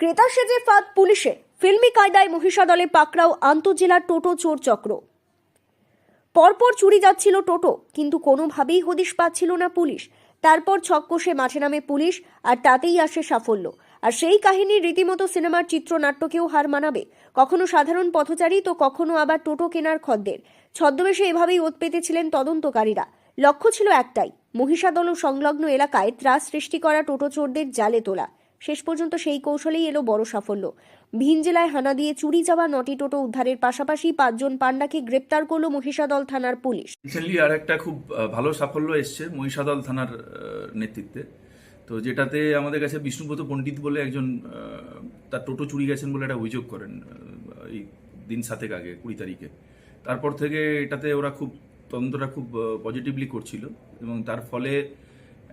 ক্রেতা সেজে ফাঁদ পুলিশের, ফিল্মি কায়দায় মহিষাদলে পাকড়াও আন্তঃজেলা টোটো চোর চক্র। পরপর চুরি যাচ্ছিল টোটো, কিন্তু কোনোভাবেই হদিশ পাচ্ছিল না পুলিশ। তারপর ছক কষে মাঠে নামে পুলিশ, আর তাতেই আসে সাফল্য। আর সেই কাহিনীর রীতিমতো সিনেমার চিত্রনাট্যকেও হার মানাবে। কখনো সাধারণ পথচারী, তো কখনো আবার টোটো কেনার খদ্দের। ছদ্মবেশে এভাবেই ওত পেতেছিলেন তদন্তকারীরা। লক্ষ্য ছিল একটাই, মহিষাদল ও সংলগ্ন এলাকায় ত্রাস সৃষ্টি করা টোটো চোরদের জালে তোলা। শেষ পর্যন্ত সেই কৌশলেই এলো বড় সাফল্য। ভিন জেলায় হানা দিয়ে চুরি যাওয়া 9টি টোটো উদ্ধারের পাশাপাশি 5 জন পান্ডাকে গ্রেপ্তার করল মহিষাদল থানার পুলিশ। রিসেন্টলি আর একটা খুব ভালো সাফল্য এসছে মহিষাদল থানার নেতৃত্বে। তো যেটাতে আমাদের কাছে বিষ্ণুব্রত পণ্ডিত বলে একজন তার টোটো চুরি গেছেন বলে একটা অভিযোগ করেন এই দিন 7 আগে 20 তারিখে। তারপর থেকে এটাতে ওরা খুব তদন্তটা খুব পজিটিভলি করছিল এবং তার ফলে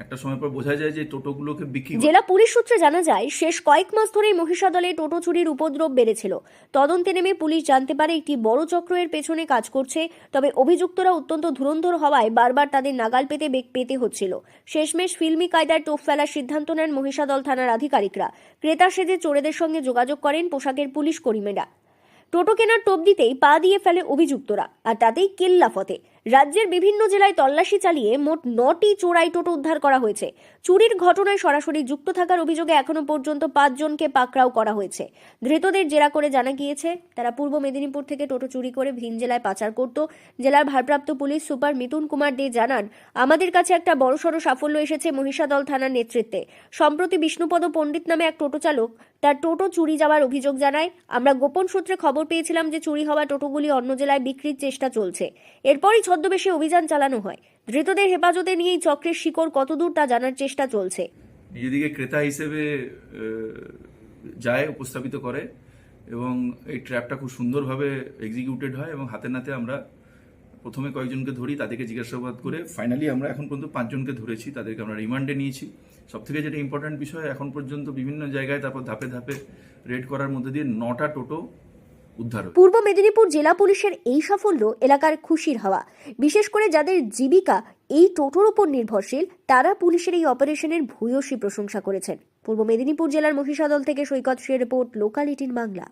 একটা সময় পর বোঝা যায় যে টোটোগুলোকে বিক্রি। জেলা পুলিশ সূত্রে জানা যায়, শেষ কয়েক মাস ধরেই মহিষাদলে টোটো চুরির উপদ্রব বেড়েছিল। তদন্তে নেমে পুলিশ জানতে পারে একটি বড় চক্র এর পেছনে কাজ করছে। তবে অভিযুক্তরা অত্যন্ত ধুরন্ধর হওয়ায় বারবার তাদের নাগাল পেতে বেগ পেতে হচ্ছিল। শেষমেশ ফিল্মি কায়দায় টোপ ফেলার সিদ্ধান্ত নেন মহিষাদল থানার আধিকারিকরা। ক্রেতা সেজে চোরেদের সঙ্গে যোগাযোগ করেন পোশাকের পুলিশ কর্মীরা। টোটো কেনার টোপ দিতেই পা দিয়ে ফেলে অভিযুক্তরা, আর তাতেই কেল্লাফতে। রাজ্যের বিভিন্ন জেলায় তল্লাশি চালিয়ে মোট 9টি চোরাই টোটো উদ্ধার করা হয়েছে। চুরির ঘটনায় সরাসরি যুক্ত থাকার অভিযোগে এখনো পর্যন্ত 5 জনকে পাকড়াও করা হয়েছে। ধৃতদের জেরা করে জানা গিয়েছে, তারা পূর্ব মেদিনীপুর থেকে টোটো চুরি করে ভিন জেলায় পাচার করত। জেলার ভারপ্রাপ্ত পুলিশ সুপার মিতুন কুমার দে জানান, আমাদের কাছে একটা বড়সড় সাফল্য এসেছে মহিষাদল থানার নেতৃত্বে। সম্প্রতি বিষ্ণুপদ পণ্ডিত নামে এক টোটো চালক তার টোটো চুরি যাওয়ার অভিযোগ জানায়। আমরা গোপন সূত্রে খবর পেয়েছিলাম যে চুরি হওয়া টোটোগুলি অন্য জেলায় বিক্রির চেষ্টা চলছে। এরপরই ছদ্মবেশে অভিযান চালানো হয়। ধৃতদের হেফাজতে নিয়েই চক্রের শিকড় কতদূর তা জানার চেষ্টা চলছে। নিজেদিকে ক্রেতা হিসেবে যায়, উপস্থাপিত করে এবং এই ট্র্যাপটা খুব সুন্দরভাবে এক্সিকিউটেড হয় এবং হাতে নাতে আমরা প্রথমে কয়েকজনকে ধরি, তাদেরকে জিজ্ঞাসাবাদ করে ফাইনালি আমরা এখন পর্যন্ত 5 জনকে ধরেছি। তাদেরকে আমরা রিমান্ডে নিয়েছি। সবথেকে যেটা ইম্পর্টেন্ট বিষয়, এখন পর্যন্ত বিভিন্ন জায়গায় তারপর ধাপে ধাপে রেড করার মধ্যে দিয়ে 9টা টোটো উদ্ধার। পূর্ব মেদিনীপুর জেলা পুলিশের এই সাফল্য এলাকার খুশির হাওয়া। বিশেষ করে যাদের জীবিকা এই টোটোর উপর নির্ভরশীল, তারা পুলিশের এই অপারেশনের ভূয়সী প্রশংসা করেছেন। পূর্ব মেদিনীপুর জেলার মহিষাদল থেকে সৈকত শের রিপোর্ট, লোকাল 18 বাংলা।